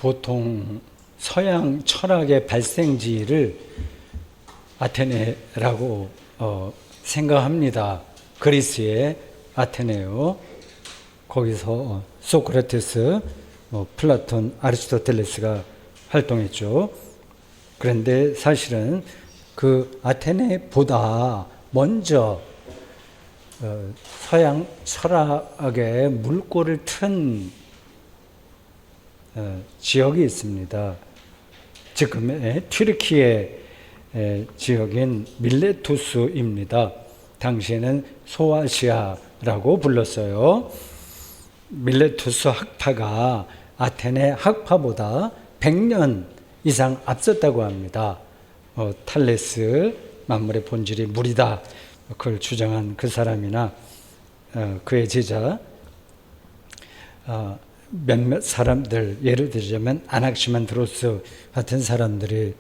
보통 서양 철학의 발생지를 아테네라고 생각합니다. 그리스의 아테네요. 거기서 소크라테스, 플라톤, 아리스토텔레스가 활동했죠. 그런데 사실은 그 아테네보다 먼저 서양 철학의 물꼬를 튼 지역이 있습니다. 지금의 튀르키예 지역인 밀레투스입니다. 당시에는 소아시아라고 불렀어요. 밀레투스 학파가 아테네 학파보다 100년 이상 앞섰다고 합니다. 탈레스, 만물의 본질이 물이다, 그걸 주장한 그 사람이나 그의 제자 몇몇 사람들, 예를 들자면 아낙시만드로스 같은 사람들이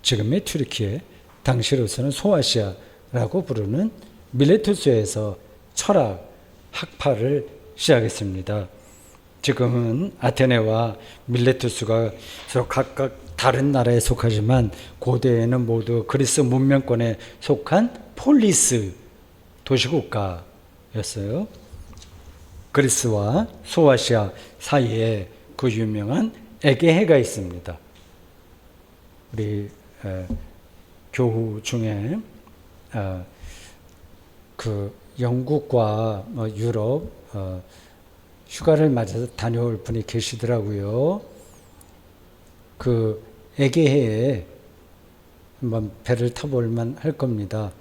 지금의 튀르키예, 당시로서는 소아시아라고 부르는 밀레투스에서 철학 학파를 시작했습니다. 지금은 아테네와 밀레투스가 각각 다른 나라에 속하지만 고대에는 모두 그리스 문명권에 속한 폴리스, 도시국가였어요. 그리스와 소아시아 사이에 그 유명한 에게해가 있습니다. 우리 교우 중에 그 영국과 유럽 휴가를 맞아서 다녀올 분이 계시더라고요. 그 에게해에 한번 배를 타볼만 할 겁니다.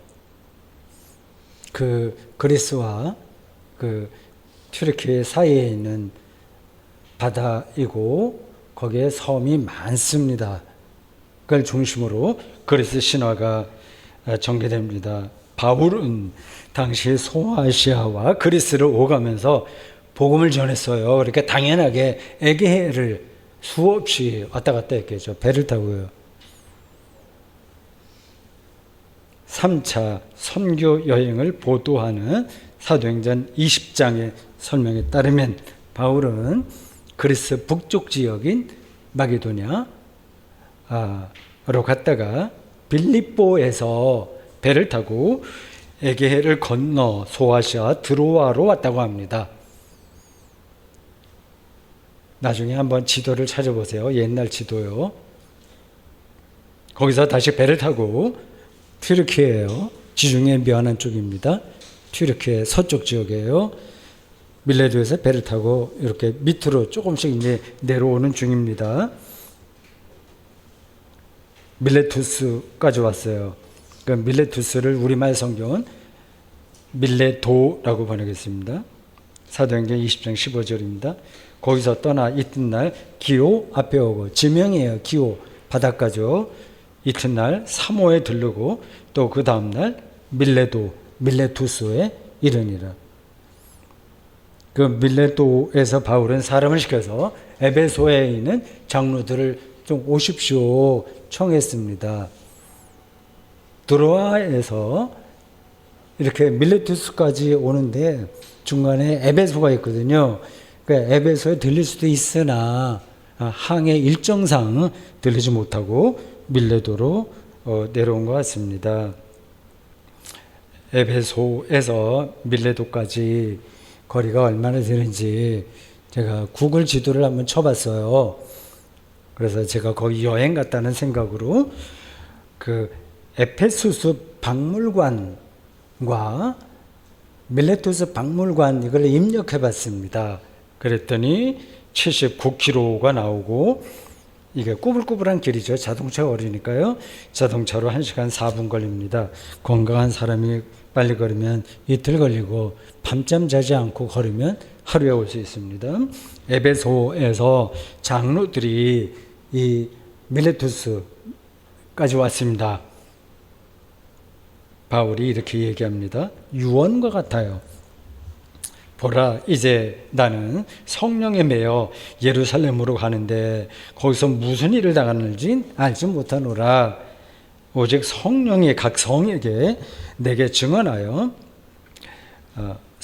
그 그리스와 그 튀르키예 사이에 있는 바다이고 거기에 섬이 많습니다. 그걸 중심으로 그리스 신화가 전개됩니다. 바울은 당시 소아시아와 그리스를 오가면서 복음을 전했어요. 그러니까 당연하게 에게해를 수없이 왔다 갔다 했겠죠. 배를 타고요. 3차 선교 여행을 보도하는 사도행전 20장의 설명에 따르면 바울은 그리스 북쪽 지역인 마게도냐로 갔다가 빌립보에서 배를 타고 에게해를 건너 소아시아 드로아로 왔다고 합니다. 나중에 한번 지도를 찾아보세요. 옛날 지도요. 거기서 다시 배를 타고 튀르키예요. 지중해 미안한 쪽입니다. 튀르키예 서쪽 지역이에요. 밀레도에서 배를 타고 이렇게 밑으로 조금씩 이제 내려오는 중입니다. 밀레투스까지 왔어요. 그 밀레투스를 우리말 성경은 밀레도라고 번역했습니다. 사도행전 20장 15절입니다. 거기서 떠나 이튿날 기오 앞에 오고, 지명이에요. 기오 바닷가죠. 이튿날 사모에 들르고 또 그 다음날 밀레투스에 이르니라. 그 밀레도에서 바울은 사람을 시켜서 에베소에 있는 장로들을 좀 오십시오 청했습니다. 드로아에서 이렇게 밀레투스까지 오는데 중간에 에베소가 있거든요. 그러니까 에베소에 들릴 수도 있으나 항해 일정상 들리지 못하고 밀레도로 내려온 것 같습니다. 에베소에서 밀레도까지 거리가 얼마나 되는지 제가 구글 지도를 한번 쳐봤어요. 그래서 제가 거기 여행 갔다는 생각으로 그 에페수스 박물관과 밀레투스 박물관 이걸 입력해 봤습니다. 그랬더니 79km가 나오고, 이게 꾸불꾸불한 길이죠. 자동차가 어리니까요. 자동차로 1시간 4분 걸립니다. 건강한 사람이 빨리 걸으면 이틀 걸리고, 밤잠 자지 않고 걸으면 하루에 올 수 있습니다. 에베소에서 장로들이 이 밀레투스까지 왔습니다. 바울이 이렇게 얘기합니다. 유언과 같아요. 보라, 이제 나는 성령에 매여 예루살렘으로 가는데 거기서 무슨 일을 당하는지 알지 못하노라. 오직 성령이 각 성에게 내게 증언하여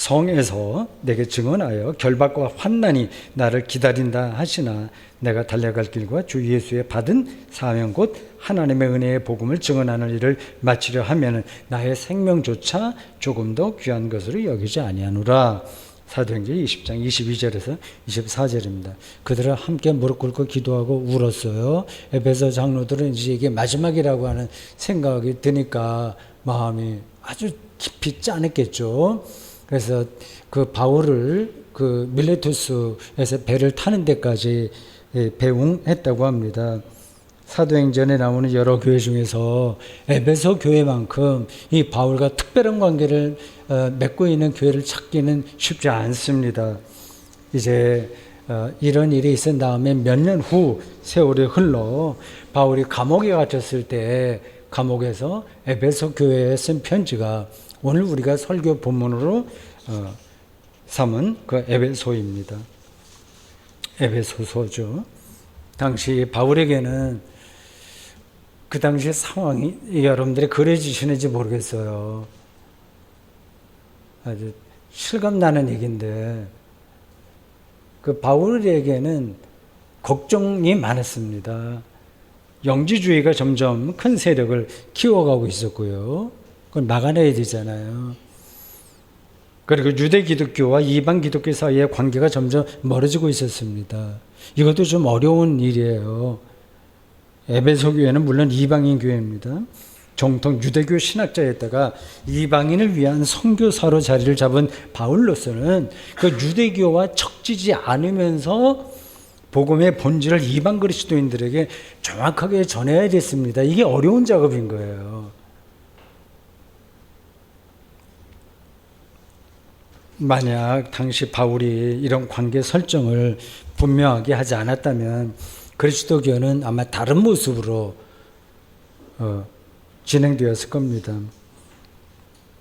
성에서 내게 증언하여 결박과 환난이 나를 기다린다 하시나 내가 달려갈 길과 주 예수의 받은 사명 곧 하나님의 은혜의 복음을 증언하는 일을 마치려 하면은 나의 생명조차 조금 더 귀한 것으로 여기지 아니하노라. 사도행전 20장 22절에서 24절입니다. 그들은 함께 무릎 꿇고 기도하고 울었어요. 에베소 장로들은 이제 이게 마지막이라고 하는 생각이 드니까 마음이 아주 깊이 짠했겠죠. 그래서 그 바울을 그 밀레투스에서 배를 타는 데까지 배웅했다고 합니다. 사도행전에 나오는 여러 교회 중에서 에베소 교회만큼 이 바울과 특별한 관계를 맺고 있는 교회를 찾기는 쉽지 않습니다. 이제 이런 일이 있은 다음에 몇 년 후 세월이 흘러 바울이 감옥에 갇혔을 때 감옥에서 에베소 교회에 쓴 편지가 오늘 우리가 설교 본문으로 삼은 그 에베소입니다. 에베소서죠. 당시 바울에게는 그 당시 상황이 여러분들이 그려지시는지 모르겠어요. 아주 실감나는 얘기인데 그 바울에게는 걱정이 많았습니다. 영지주의가 점점 큰 세력을 키워가고 있었고요. 그걸 막아내야 되잖아요. 그리고 유대 기독교와 이방 기독교 사이의 관계가 점점 멀어지고 있었습니다. 이것도 좀 어려운 일이에요. 에베소 교회는 물론 이방인 교회입니다. 정통 유대교 신학자였다가 이방인을 위한 선교사로 자리를 잡은 바울로서는 그 유대교와 척지지 않으면서 복음의 본질을 이방 그리스도인들에게 정확하게 전해야 됐습니다. 이게 어려운 작업인 거예요. 만약 당시 바울이 이런 관계 설정을 분명하게 하지 않았다면 그리스도교는 아마 다른 모습으로 진행되었을 겁니다.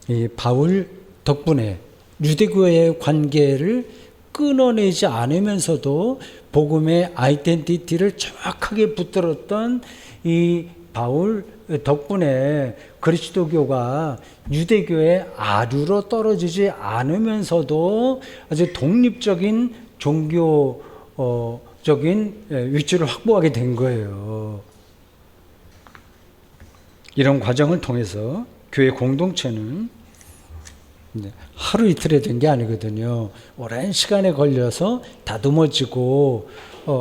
이 바울 덕분에 유대교의 관계를 끊어내지 않으면서도 복음의 아이덴티티를 정확하게 붙들었던 이 바울 덕분에 그리스도교가 유대교의 아류로 떨어지지 않으면서도 아주 독립적인 종교적인 위치를 확보하게 된 거예요. 이런 과정을 통해서 교회 공동체는 하루 이틀에 된 게 아니거든요. 오랜 시간에 걸려서 다듬어지고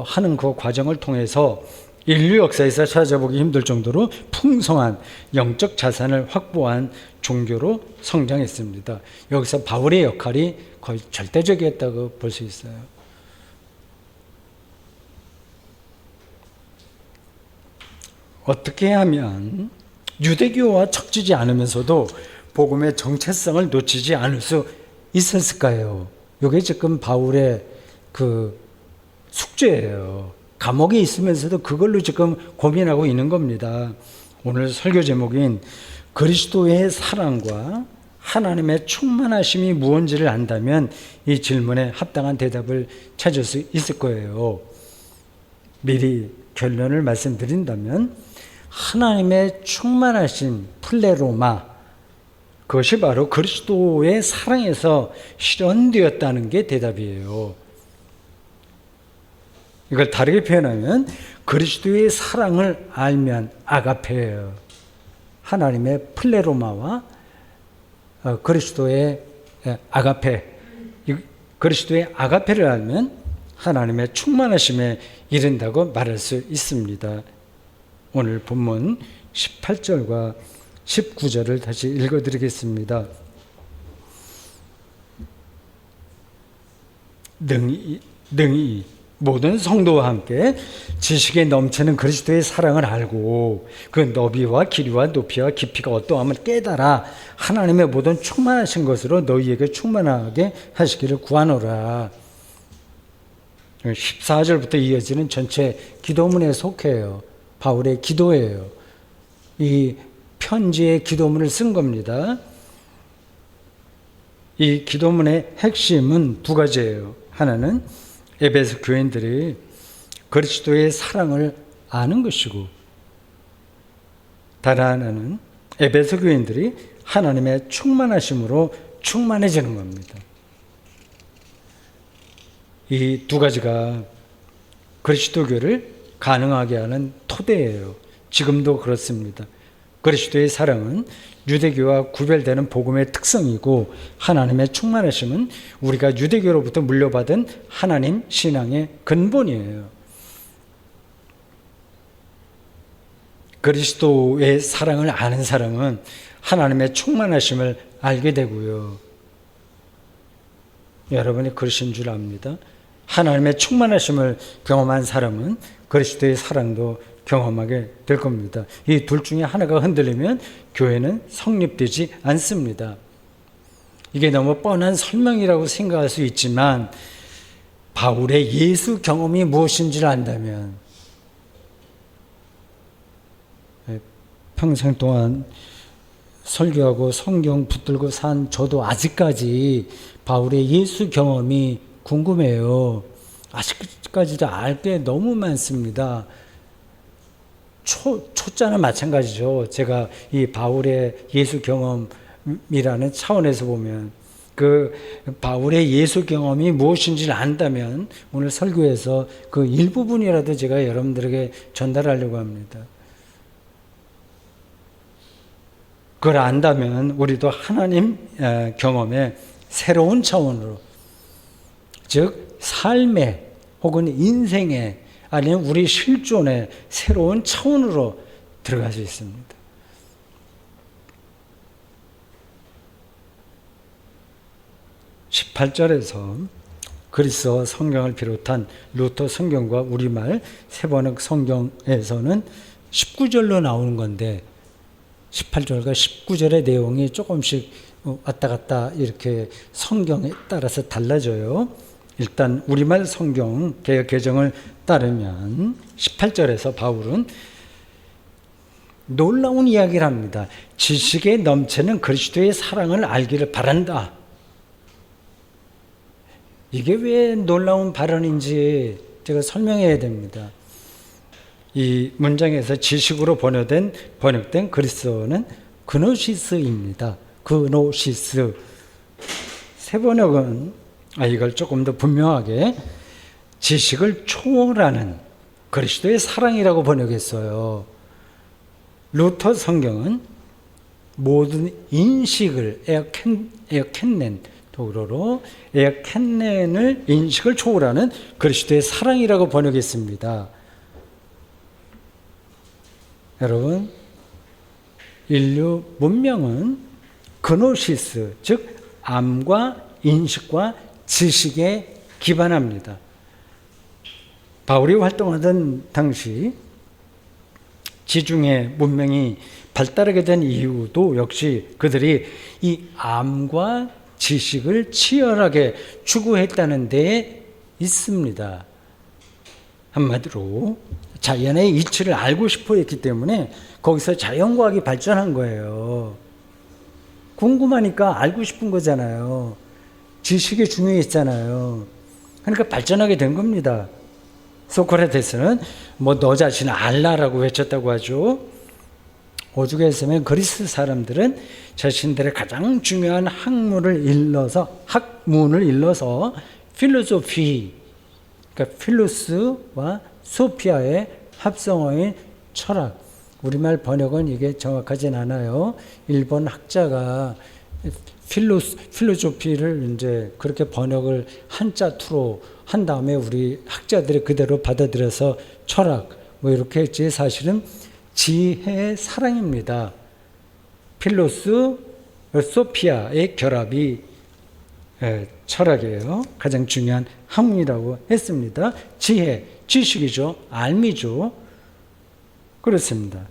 하는 그 과정을 통해서 인류 역사에서 찾아보기 힘들 정도로 풍성한 영적 자산을 확보한 종교로 성장했습니다. 여기서 바울의 역할이 거의 절대적이었다고 볼 수 있어요. 어떻게 하면 유대교와 척지지 않으면서도 복음의 정체성을 놓치지 않을 수 있었을까요? 이게 지금 바울의 그 숙제예요. 감옥에 있으면서도 그걸로 지금 고민하고 있는 겁니다. 오늘 설교 제목인 그리스도의 사랑과 하나님의 충만하심이 무엇인지를 안다면 이 질문에 합당한 대답을 찾을 수 있을 거예요. 미리 결론을 말씀드린다면 하나님의 충만하신 플레로마, 그것이 바로 그리스도의 사랑에서 실현되었다는 게 대답이에요. 이걸 다르게 표현하면 그리스도의 사랑을 알면 아가페예요. 하나님의 플레로마와 그리스도의 아가페, 그리스도의 아가페를 알면 하나님의 충만하심에 이른다고 말할 수 있습니다. 오늘 본문 18절과 19절을 다시 읽어드리겠습니다. 능히 모든 성도와 함께 지식에 넘치는 그리스도의 사랑을 알고 그 너비와 길이와 높이와 깊이가 어떠함을 깨달아 하나님의 모든 충만하신 것으로 너희에게 충만하게 하시기를 구하노라. 14절부터 이어지는 전체 기도문에 속해요. 바울의 기도예요. 이 편지의 기도문을 쓴 겁니다. 이 기도문의 핵심은 두 가지예요. 하나는 에베소 교인들이 그리스도의 사랑을 아는 것이고, 다른 하나는 에베소 교인들이 하나님의 충만하심으로 충만해지는 겁니다. 이 두 가지가 그리스도교를 가능하게 하는 토대예요. 지금도 그렇습니다. 그리스도의 사랑은 유대교와 구별되는 복음의 특성이고, 하나님의 충만하심은 우리가 유대교로부터 물려받은 하나님 신앙의 근본이에요. 그리스도의 사랑을 아는 사람은 하나님의 충만하심을 알게 되고요. 여러분이 그러신 줄 압니다. 하나님의 충만하심을 경험한 사람은 그리스도의 사랑도 경험하게 될 겁니다. 이 둘 중에 하나가 흔들리면 교회는 성립되지 않습니다. 이게 너무 뻔한 설명이라고 생각할 수 있지만, 바울의 예수 경험이 무엇인지를 안다면, 평생 동안 설교하고 성경 붙들고 산 저도 아직까지 바울의 예수 경험이 궁금해요. 아직까지도 알 게 너무 많습니다. 초자는 마찬가지죠. 제가 이 바울의 예수 경험이라는 차원에서 보면, 그 바울의 예수 경험이 무엇인지를 안다면 오늘 설교에서 그 일부분이라도 제가 여러분들에게 전달하려고 합니다. 그걸 안다면 우리도 하나님 경험의 새로운 차원으로, 즉 삶의 혹은 인생의, 아니면 우리 실존의 새로운 차원으로 들어갈 수 있습니다. (18절에서) 그리스어 성경을 비롯한 루터 성경과 우리말 세번역 성경에서는 19절로 나오는 건데, 18절과 19절의 내용이 조금씩 왔다 갔다 이렇게 성경에 따라서 달라져요. 일단 우리말 성경 개역 개정을 따르면 18절에서 바울은 놀라운 이야기를 합니다. 지식에 넘치는 그리스도의 사랑을 알기를 바란다. 이게 왜 놀라운 발언인지 제가 설명해야 됩니다. 이 문장에서 지식으로 번역된 그리스어는 그노시스입니다. 그노시스. 세 번역은 이걸 조금 더 분명하게 지식을 초월하는 그리스도의 사랑이라고 번역했어요. 루터 성경은 모든 인식을 에어캔넨 독어로 에어캔넨을 인식을 초월하는 그리스도의 사랑이라고 번역했습니다. 여러분, 인류 문명은 그노시스, 즉 암과 인식과 지식에 기반합니다. 바울이 활동하던 당시 지중해 문명이 발달하게 된 이유도 역시 그들이 이 암과 지식을 치열하게 추구했다는 데에 있습니다. 한마디로 자연의 이치를 알고 싶어 했기 때문에 거기서 자연과학이 발전한 거예요. 궁금하니까 알고 싶은 거잖아요. 지식이 중요했잖아요. 그러니까 발전하게 된 겁니다. 소크라테스는 너 자신을 알라라고 외쳤다고 하죠. 오죽했으면 그리스 사람들은 자신들의 가장 중요한 학문을 일러서 필로소피, 그러니까 필로스와 소피아의 합성어인 철학, 우리말 번역은 이게 정확하진 않아요. 일본 학자가 필로소피를 이제 그렇게 번역을 한자 투로 한 다음에 우리 학자들이 그대로 받아들여서 철학 이렇게 했지, 사실은 지혜의 사랑입니다. 필로스, 소피아의 결합이 철학이에요. 가장 중요한 학문이라고 했습니다. 지혜, 지식이죠. 알미죠. 그렇습니다.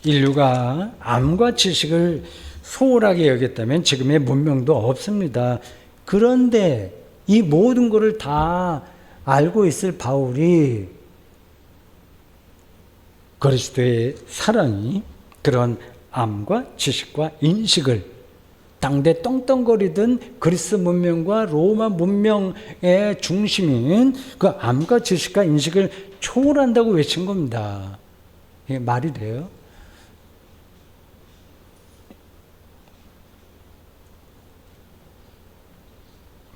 인류가 암과 지식을 소홀하게 여겼다면 지금의 문명도 없습니다. 그런데 이 모든 것을 다 알고 있을 바울이 그리스도의 사랑이 그런 암과 지식과 인식을 당대 떵떵거리던 그리스 문명과 로마 문명의 중심인 그 암과 지식과 인식을 초월한다고 외친 겁니다. 이게 말이 돼요?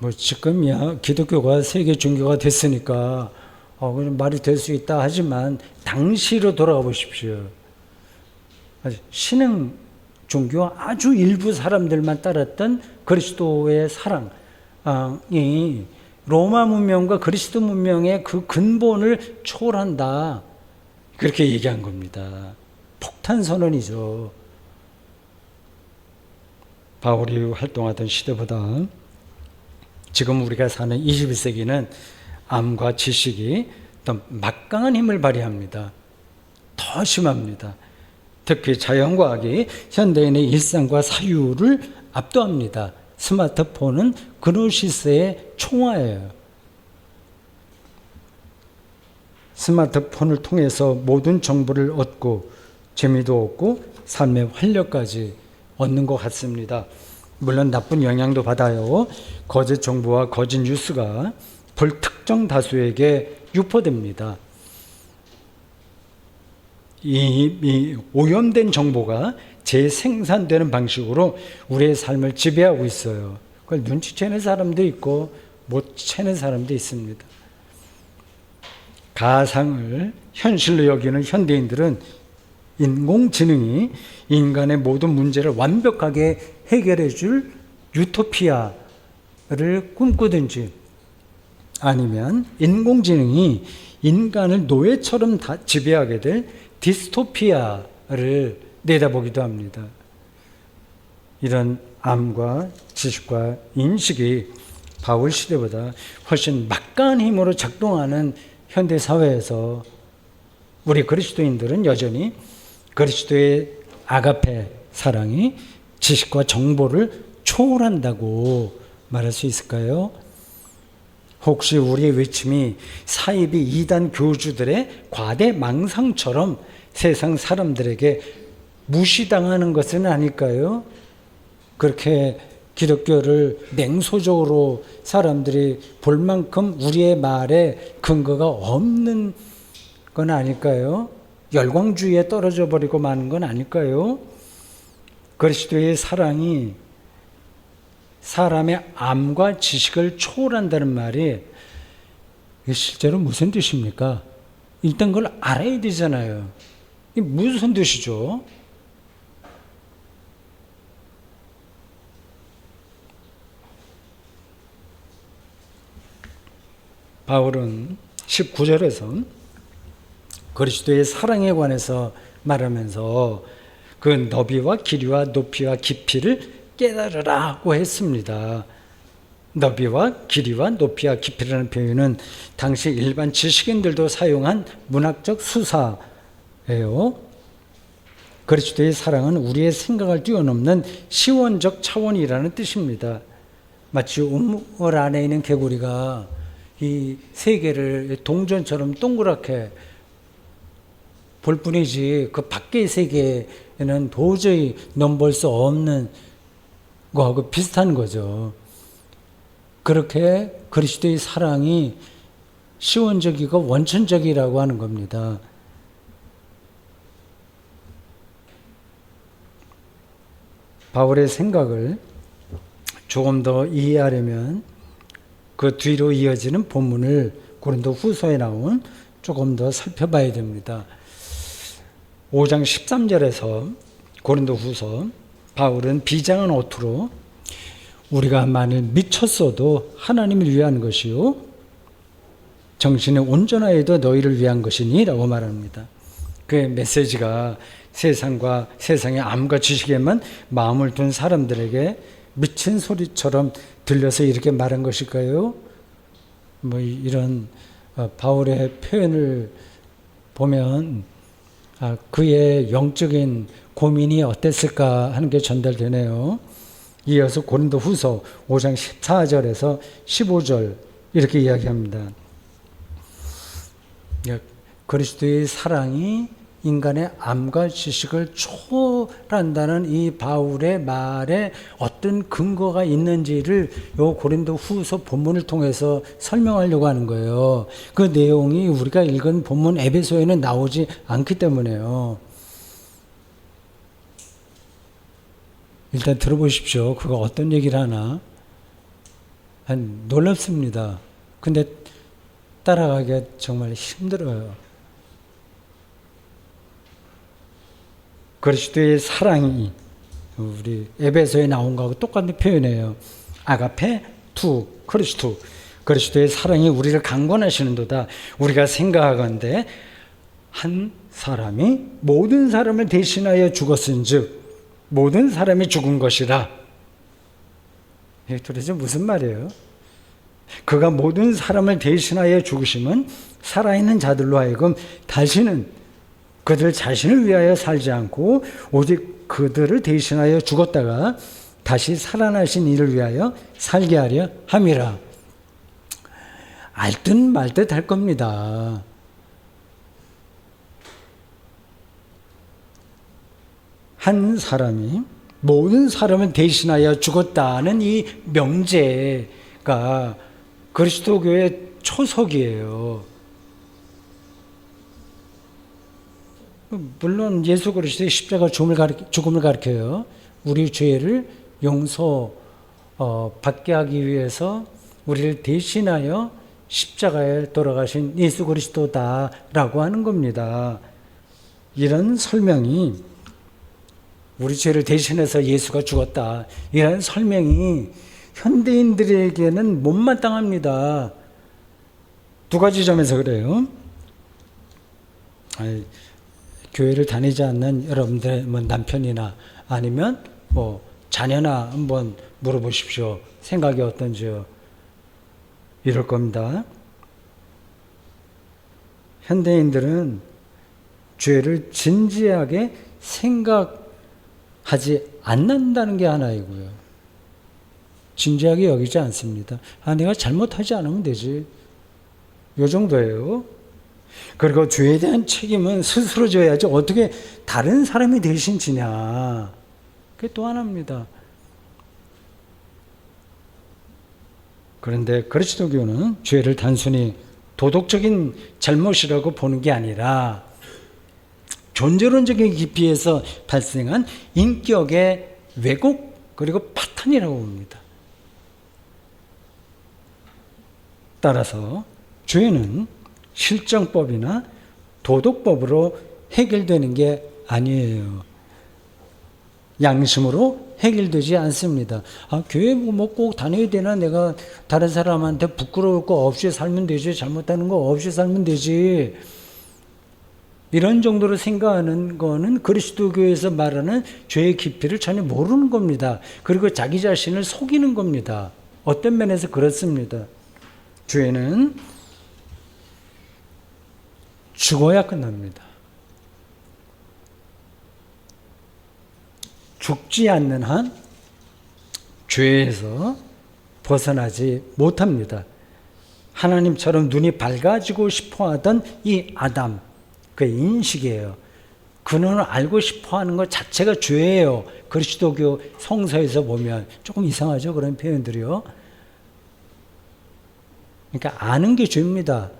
뭐 지금이야 기독교가 세계 종교가 됐으니까 그냥 말이 될 수 있다 하지만 당시로 돌아가 보십시오. 신흥 종교 아주 일부 사람들만 따랐던 그리스도의 사랑이 로마 문명과 그리스도 문명의 그 근본을 초월한다. 그렇게 얘기한 겁니다. 폭탄 선언이죠. 바울이 활동하던 시대보다 지금 우리가 사는 21세기는 암과 지식이 더 막강한 힘을 발휘합니다. 더 심합니다. 특히 자연과학이 현대인의 일상과 사유를 압도합니다. 스마트폰은 그노시스의 총화예요. 스마트폰을 통해서 모든 정보를 얻고 재미도 얻고 삶의 활력까지 얻는 것 같습니다. 물론 나쁜 영향도 받아요. 거짓 정보와 거짓 뉴스가 불특정 다수에게 유포됩니다. 이 오염된 정보가 재생산되는 방식으로 우리의 삶을 지배하고 있어요. 그걸 눈치채는 사람도 있고 못 채는 사람도 있습니다. 가상을 현실로 여기는 현대인들은 인공지능이 인간의 모든 문제를 완벽하게 해결해 줄 유토피아를 꿈꾸든지 아니면 인공지능이 인간을 노예처럼 지배하게 될 디스토피아를 내다보기도 합니다. 이런 암과 지식과 인식이 바울 시대보다 훨씬 막강한 힘으로 작동하는 현대 사회에서 우리 그리스도인들은 여전히 그리스도의 아가페 사랑이 지식과 정보를 초월한다고 말할 수 있을까요? 혹시 우리의 외침이 사이비 이단 교주들의 과대 망상처럼 세상 사람들에게 무시당하는 것은 아닐까요? 그렇게 기독교를 냉소적으로 사람들이 볼 만큼 우리의 말에 근거가 없는 건 아닐까요? 열광주의에 떨어져 버리고 마는 건 아닐까요? 그리스도의 사랑이 사람의 암과 지식을 초월한다는 말이 실제로 무슨 뜻입니까? 일단 그걸 알아야 되잖아요. 이게 무슨 뜻이죠? 바울은 19절에서 그리스도의 사랑에 관해서 말하면서 그 너비와 길이와 높이와 깊이를 깨달으라고 했습니다. 너비와 길이와 높이와 깊이라는 표현은 당시 일반 지식인들도 사용한 문학적 수사예요. 그리스도의 사랑은 우리의 생각을 뛰어넘는 시원적 차원이라는 뜻입니다. 마치 우물 안에 있는 개구리가 이 세계를 동전처럼 동그랗게 볼 뿐이지 그 밖의 세계에는 도저히 넘볼 수 없는 거하고 비슷한 거죠. 그렇게 그리스도의 사랑이 시원적이고 원천적이라고 하는 겁니다. 바울의 생각을 조금 더 이해하려면 그 뒤로 이어지는 본문을 고린도 후서에 나온 조금 더 살펴봐야 됩니다. 5장 13절에서 고린도 후서 바울은 비장한 어투로 우리가 만일 미쳤어도 하나님을 위한 것이요 정신이 온전하여도 너희를 위한 것이니 라고 말합니다. 그의 메시지가 세상과 세상의 암과 지식에만 마음을 둔 사람들에게 미친 소리처럼 들려서 이렇게 말한 것일까요? 뭐 이런 바울의 표현을 보면 그의 영적인 고민이 어땠을까 하는 게 전달되네요. 이어서 고린도 후서 5장 14절에서 15절 이렇게 이야기합니다. 그리스도의 사랑이 인간의 암과 지식을 초월한다는 이 바울의 말에 어떤 근거가 있는지를 요 고린도 후서 본문을 통해서 설명하려고 하는 거예요. 그 내용이 우리가 읽은 본문 에베소에는 나오지 않기 때문에요. 일단 들어보십시오. 그거 어떤 얘기를 하나. 놀랍습니다. 근데 따라가기가 정말 힘들어요. 그리스도의 사랑이 우리 에베소에 나온 거하고 똑같은 표현이에요. 아가페 투 그리스도. 그리스도의 사랑이 우리를 강권하시는도다. 우리가 생각하건대 한 사람이 모든 사람을 대신하여 죽었은즉 모든 사람이 죽은 것이라. 이게 도대체 무슨 말이에요? 그가 모든 사람을 대신하여 죽으심은 살아있는 자들로 하여금 다시는 그들 자신을 위하여 살지 않고 오직 그들을 대신하여 죽었다가 다시 살아나신 이를 위하여 살게 하려 함이라. 알 듯 말 듯 할 겁니다. 한 사람이 모든 사람을 대신하여 죽었다는 이 명제가 그리스도교의 초석이에요. 물론 예수 그리스도의 십자가 죽음을 가리켜요. 우리 죄를 받게 하기 위해서 우리를 대신하여 십자가에 돌아가신 예수 그리스도다라고 하는 겁니다. 이런 설명이 우리 죄를 대신해서 예수가 죽었다. 이런 설명이 현대인들에게는 못마땅합니다. 두 가지 점에서 그래요. 교회를 다니지 않는 여러분들의 남편이나 아니면 자녀나 한번 물어보십시오. 생각이 어떤지요? 이럴 겁니다. 현대인들은 죄를 진지하게 생각하지 않는다는 게 하나이고요. 진지하게 여기지 않습니다. 내가 잘못하지 않으면 되지. 요 정도예요. 그리고 죄에 대한 책임은 스스로 져야지 어떻게 다른 사람이 대신 지냐. 그게 또 하나입니다. 그런데 그리스도교는 죄를 단순히 도덕적인 잘못이라고 보는 게 아니라 존재론적인 깊이에서 발생한 인격의 왜곡 그리고 파탄이라고 봅니다. 따라서 죄는 실정법이나 도덕법으로 해결되는 게 아니에요. 양심으로 해결되지 않습니다. 교회 꼭 다녀야 되나? 내가 다른 사람한테 부끄러울 거 없이 살면 되지. 잘못하는 거 없이 살면 되지. 이런 정도로 생각하는 거는 그리스도교에서 말하는 죄의 깊이를 전혀 모르는 겁니다. 그리고 자기 자신을 속이는 겁니다. 어떤 면에서 그렇습니다. 죄는 죽어야 끝납니다. 죽지 않는 한 죄에서 벗어나지 못합니다. 하나님처럼 눈이 밝아지고 싶어하던 이 아담, 그 인식이에요. 그 눈을 알고 싶어하는 것 자체가 죄예요. 그리스도교 성서에서 보면 조금 이상하죠, 그런 표현들이요. 그러니까 아는 게 죄입니다.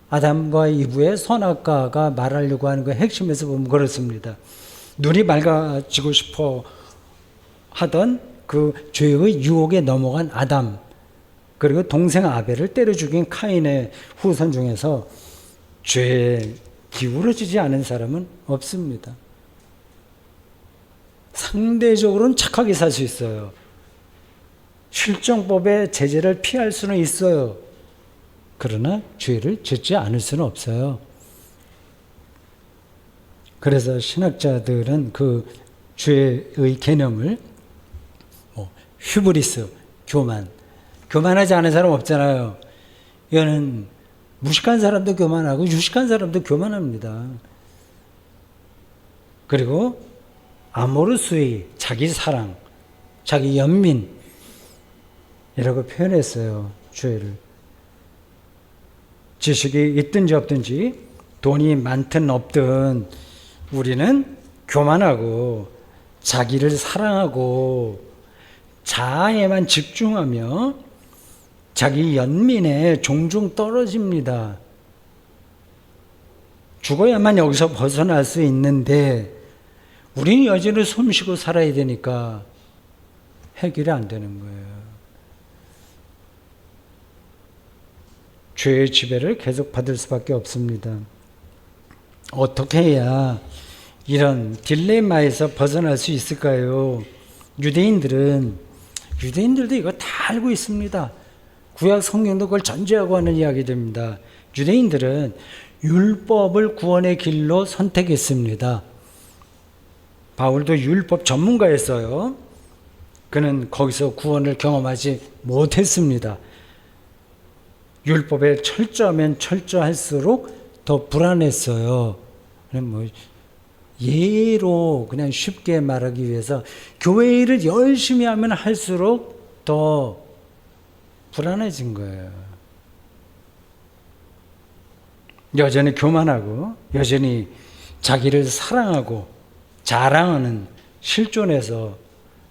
아담과 이브의 선악과가 말하려고 하는 그 핵심에서 보면 그렇습니다. 눈이 밝아지고 싶어 하던 그 죄의 유혹에 넘어간 아담, 그리고 동생 아벨을 때려 죽인 카인의 후손 중에서 죄에 기울어지지 않은 사람은 없습니다. 상대적으로는 착하게 살 수 있어요. 실정법의 제재를 피할 수는 있어요. 그러나 죄를 짓지 않을 수는 없어요. 그래서 신학자들은 그 죄의 개념을 휴브리스, 교만하지 않은 사람 없잖아요. 이거는 무식한 사람도 교만하고 유식한 사람도 교만합니다. 그리고 아모르수이, 자기 사랑, 자기 연민 이라고 표현했어요. 죄를. 지식이 있든지 없든지 돈이 많든 없든 우리는 교만하고 자기를 사랑하고 자아에만 집중하며 자기 연민에 종종 떨어집니다. 죽어야만 여기서 벗어날 수 있는데 우리는 여전히 숨쉬고 살아야 되니까 해결이 안 되는 거예요. 죄의 지배를 계속 받을 수밖에 없습니다. 어떻게 해야 이런 딜레마에서 벗어날 수 있을까요? 유대인들도 이거 다 알고 있습니다. 구약 성경도 그걸 전제하고 하는 이야기입니다. 유대인들은 율법을 구원의 길로 선택했습니다. 바울도 율법 전문가였어요. 그는 거기서 구원을 경험하지 못했습니다. 율법에 철저하면 철저할수록 더 불안했어요. 예로 그냥 쉽게 말하기 위해서 교회 일을 열심히 하면 할수록 더 불안해진 거예요. 여전히 교만하고 여전히 자기를 사랑하고 자랑하는 실존에서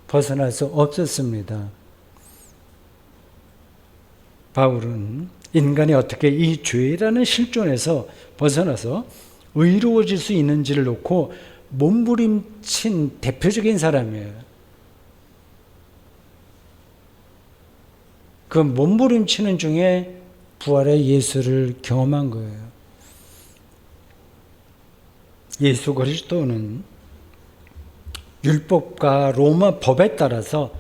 벗어날 수 없었습니다. 바울은 인간이 어떻게 이 죄라는 실존에서 벗어나서 의로워질 수 있는지를 놓고 몸부림친 대표적인 사람이에요. 그 몸부림치는 중에 부활의 예수를 경험한 거예요. 예수 그리스도는 율법과 로마 법에 따라서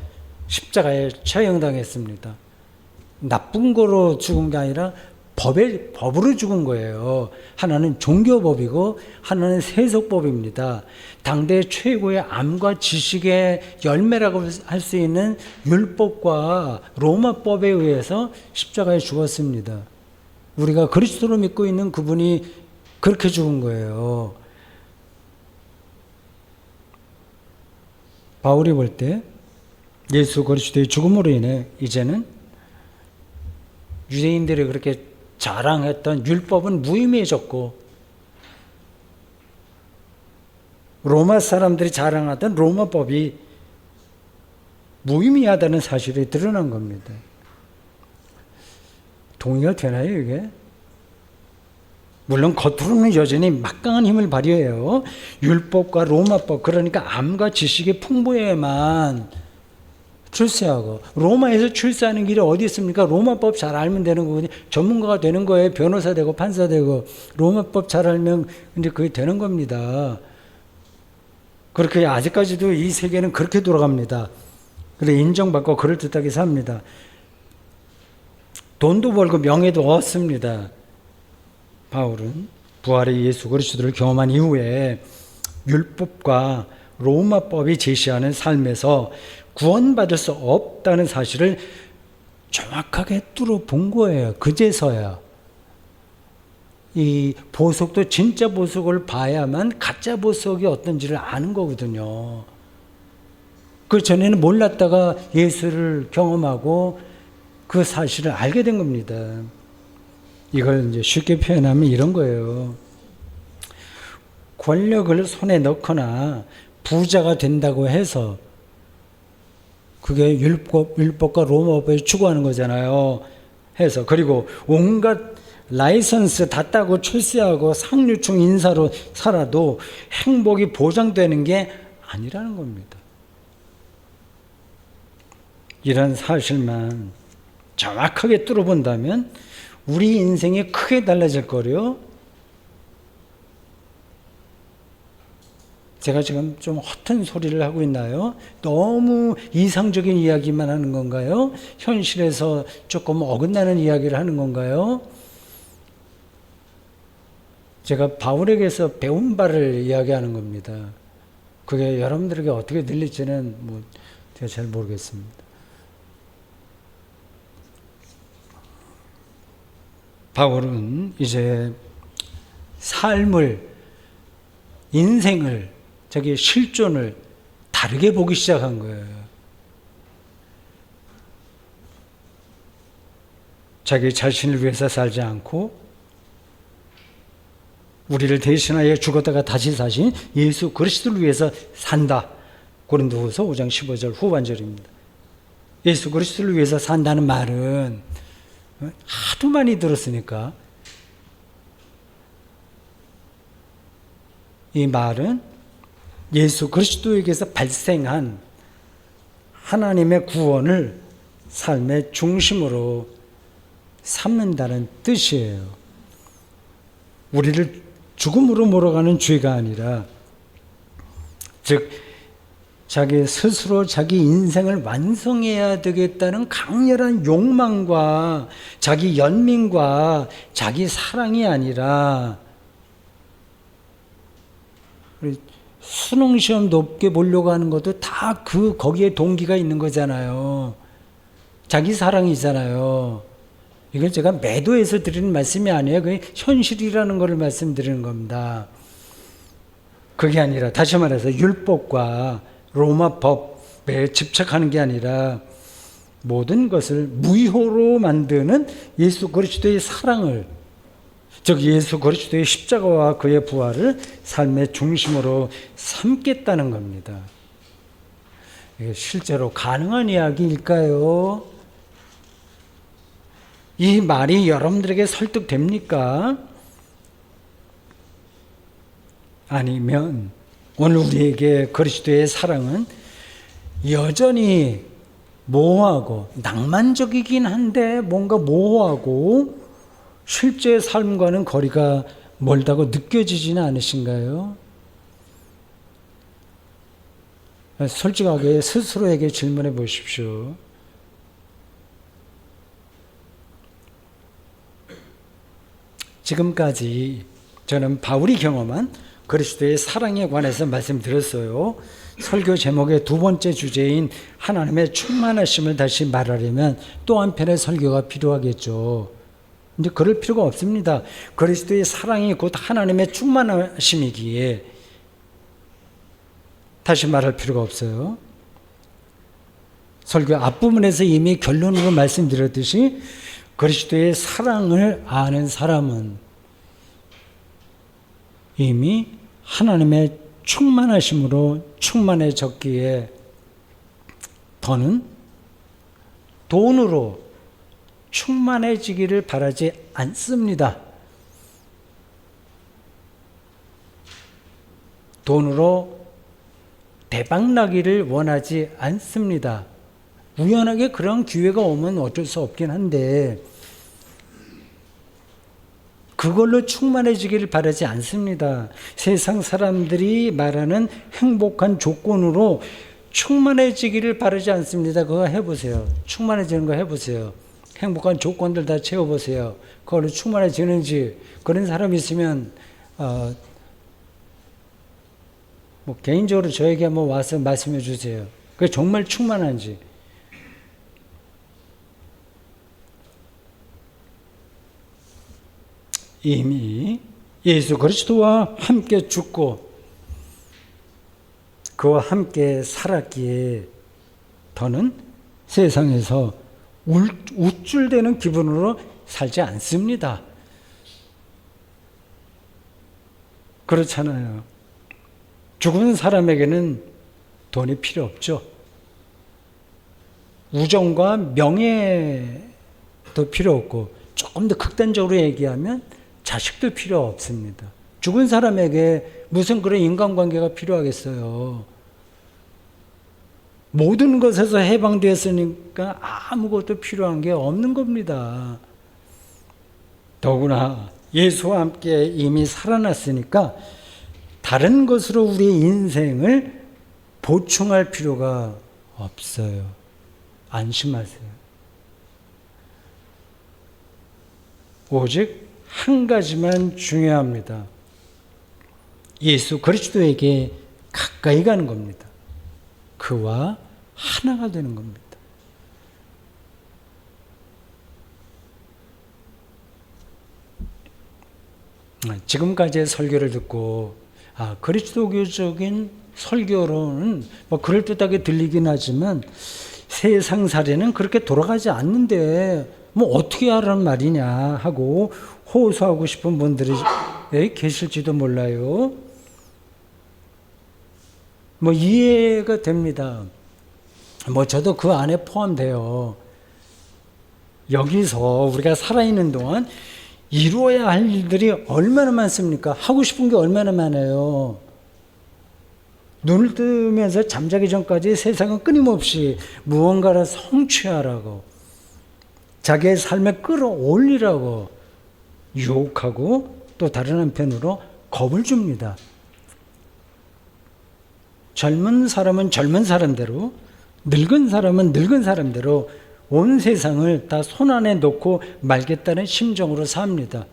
십자가에 처형당했습니다. 나쁜 거로 죽은 게 아니라 법으로 죽은 거예요. 하나는 종교법이고 하나는 세속법입니다. 당대 최고의 암과 지식의 열매라고 할 수 있는 율법과 로마법에 의해서 십자가에 죽었습니다. 우리가 그리스도로 믿고 있는 그분이 그렇게 죽은 거예요. 바울이 볼 때 예수 그리스도의 죽음으로 인해 이제는 유대인들이 그렇게 자랑했던 율법은 무의미해졌고 로마 사람들이 자랑하던 로마법이 무의미하다는 사실이 드러난 겁니다. 동의가 되나요, 이게? 물론 겉으로는 여전히 막강한 힘을 발휘해요. 율법과 로마법, 그러니까 암과 지식이 풍부해야만 출세하고, 로마에서 출세하는 길이 어디 있습니까? 로마법 잘 알면 되는 거거든요. 전문가가 되는 거예요. 변호사 되고 판사 되고 로마법 잘 알면 근데 그게 되는 겁니다. 그렇게 아직까지도 이 세계는 그렇게 돌아갑니다. 그래 인정받고 그럴듯하게 삽니다. 돈도 벌고 명예도 얻습니다. 바울은 부활의 예수 그리스도를 경험한 이후에 율법과 로마법이 제시하는 삶에서 구원받을 수 없다는 사실을 정확하게 뚫어본 거예요. 그제서야. 이 보석도 진짜 보석을 봐야만 가짜 보석이 어떤지를 아는 거거든요. 그 전에는 몰랐다가 예수를 경험하고 그 사실을 알게 된 겁니다. 이걸 이제 쉽게 표현하면 이런 거예요. 권력을 손에 넣거나 부자가 된다고 해서 그게 율법과 로마법에 추구하는 거잖아요. 해서 그리고 온갖 라이선스 다 따고 출세하고 상류층 인사로 살아도 행복이 보장되는 게 아니라는 겁니다. 이런 사실만 정확하게 뚫어본다면 우리 인생이 크게 달라질 거요. 제가 지금 좀 허튼 소리를 하고 있나요? 너무 이상적인 이야기만 하는 건가요? 현실에서 조금 어긋나는 이야기를 하는 건가요? 제가 바울에게서 배운 바를 이야기하는 겁니다. 그게 여러분들에게 어떻게 들릴지는 제가 잘 모르겠습니다. 바울은 이제 삶을, 인생을, 자기 실존을 다르게 보기 시작한 거예요. 자기 자신을 위해서 살지 않고 우리를 대신하여 죽었다가 다시 사신 예수 그리스도를 위해서 산다. 고린도후서 5장 15절 후반절입니다. 예수 그리스도를 위해서 산다는 말은 하도 많이 들었으니까 이 말은 예수 그리스도에게서 발생한 하나님의 구원을 삶의 중심으로 삼는다는 뜻이에요. 우리를 죽음으로 몰아가는 죄가 아니라, 즉 자기 스스로 자기 인생을 완성해야 되겠다는 강렬한 욕망과 자기 연민과 자기 사랑이 아니라, 수능시험 높게 보려고 하는 것도 다 거기에 동기가 있는 거잖아요. 자기 사랑이잖아요. 이걸 제가 매도해서 드리는 말씀이 아니에요. 그게 현실이라는 것을 말씀드리는 겁니다. 그게 아니라, 다시 말해서 율법과 로마 법에 집착하는 게 아니라 모든 것을 무효로 만드는 예수 그리스도의 사랑을, 즉 예수 그리스도의 십자가와 그의 부활을 삶의 중심으로 삼겠다는 겁니다. 이게 실제로 가능한 이야기일까요? 이 말이 여러분들에게 설득됩니까? 아니면 오늘 우리에게 그리스도의 사랑은 여전히 모호하고 낭만적이긴 한데 뭔가 모호하고 실제 삶과는 거리가 멀다고 느껴지지는 않으신가요? 솔직하게 스스로에게 질문해 보십시오. 지금까지 저는 바울이 경험한 그리스도의 사랑에 관해서 말씀드렸어요. 설교 제목의 두 번째 주제인 하나님의 충만하심을 다시 말하려면 또 한편의 설교가 필요하겠죠. 근데 그럴 필요가 없습니다. 그리스도의 사랑이 곧 하나님의 충만하심이기에 다시 말할 필요가 없어요. 설교 앞부분에서 이미 결론으로 말씀드렸듯이 그리스도의 사랑을 아는 사람은 이미 하나님의 충만하심으로 충만해졌기에 더는 돈으로 충만해지기를 바라지 않습니다. 돈으로 대박나기를 원하지 않습니다. 우연하게 그런 기회가 오면 어쩔 수 없긴 한데 그걸로 충만해지기를 바라지 않습니다. 세상 사람들이 말하는 행복한 조건으로 충만해지기를 바라지 않습니다. 그거 해보세요. 충만해지는 거 해보세요. 행복한 조건들 다 채워보세요. 그걸로 충만해지는지. 그런 사람이 있으면 뭐 개인적으로 저에게 한번 와서 말씀해 주세요. 그게 정말 충만한지. 이미 예수 그리스도와 함께 죽고 그와 함께 살았기에 더는 세상에서 우쭐대는 기분으로 살지 않습니다. 그렇잖아요. 죽은 사람에게는 돈이 필요 없죠. 우정과 명예도 필요 없고, 조금 더 극단적으로 얘기하면 자식도 필요 없습니다. 죽은 사람에게 무슨 그런 인간관계가 필요하겠어요. 모든 것에서 해방되었으니까 아무것도 필요한 게 없는 겁니다. 더구나 예수와 함께 이미 살아났으니까 다른 것으로 우리의 인생을 보충할 필요가 없어요. 안심하세요. 오직 한 가지만 중요합니다. 예수 그리스도에게 가까이 가는 겁니다. 그와 하나가 되는 겁니다. 지금까지의 설교를 듣고 그리스도교적인 설교로는 뭐 그럴듯하게 들리긴 하지만 세상 사례는 그렇게 돌아가지 않는데 뭐 어떻게 하라는 말이냐 하고 호소하고 싶은 분들이 계실지도 몰라요. 뭐 이해가 됩니다. 뭐 저도 그 안에 포함돼요. 여기서 우리가 살아있는 동안 이루어야 할 일들이 얼마나 많습니까? 하고 싶은 게 얼마나 많아요. 눈을 뜨면서 잠자기 전까지 세상은 끊임없이 무언가를 성취하라고 자기의 삶에 끌어올리라고 유혹하고 또 다른 한편으로 겁을 줍니다. 젊은 사람은 젊은 사람대로, 늙은 사람은 늙은 사람대로 온 세상을 다 손안에 놓고 말겠다는 심정으로 삽니다.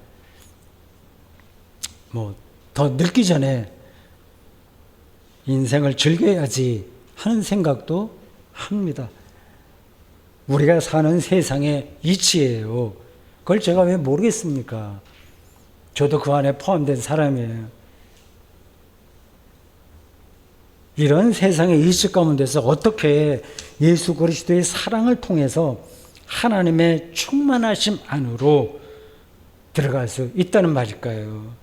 더 늙기 전에 인생을 즐겨야지 하는 생각도 합니다. 우리가 사는 세상의 이치예요. 그걸 제가 왜 모르겠습니까? 저도 그 안에 포함된 사람이에요. 이런 세상의 이치 가운데서 어떻게 예수 그리스도의 사랑을 통해서 하나님의 충만하심 안으로 들어갈 수 있다는 말일까요?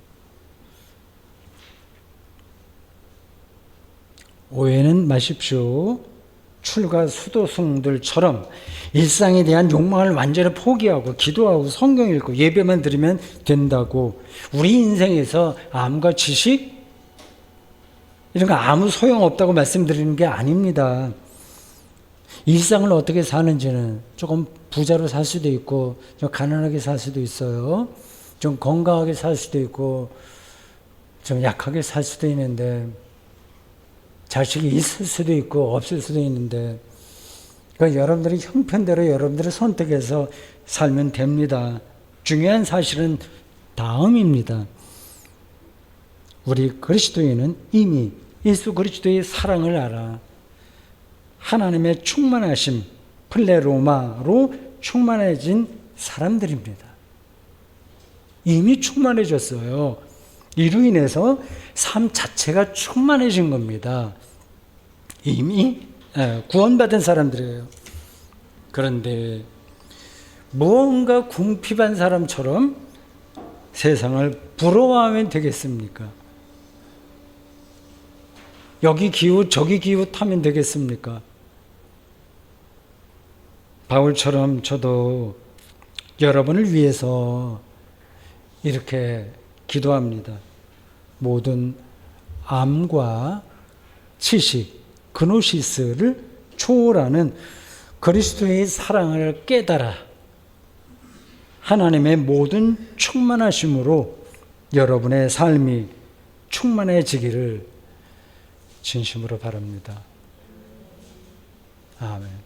오해는 마십시오. 출가 수도승들처럼 일상에 대한 욕망을 완전히 포기하고 기도하고 성경 읽고 예배만 드리면 된다고, 우리 인생에서 암과 지식 이런 거 아무 소용없다고 말씀드리는 게 아닙니다. 일상을 어떻게 사는지는 조금 부자로 살 수도 있고 좀 가난하게 살 수도 있어요. 좀 건강하게 살 수도 있고 좀 약하게 살 수도 있는데, 자식이 있을 수도 있고 없을 수도 있는데, 그러니까 여러분들이 형편대로 여러분들의 선택해서 살면 됩니다. 중요한 사실은 다음입니다. 우리 그리스도인은 이미 예수 그리스도의 사랑을 알아 하나님의 충만하심, 플레로마로 충만해진 사람들입니다. 이미 충만해졌어요. 이로 인해서 삶 자체가 충만해진 겁니다. 이미 구원받은 사람들이에요. 그런데 무언가 궁핍한 사람처럼 세상을 부러워하면 되겠습니까? 여기 기웃 저기 기웃하면 되겠습니까? 바울처럼 저도 여러분을 위해서 이렇게 기도합니다. 모든 암과 지식, 그노시스를 초월하는 그리스도의 사랑을 깨달아 하나님의 모든 충만하심으로 여러분의 삶이 충만해지기를 진심으로 바랍니다. 아멘.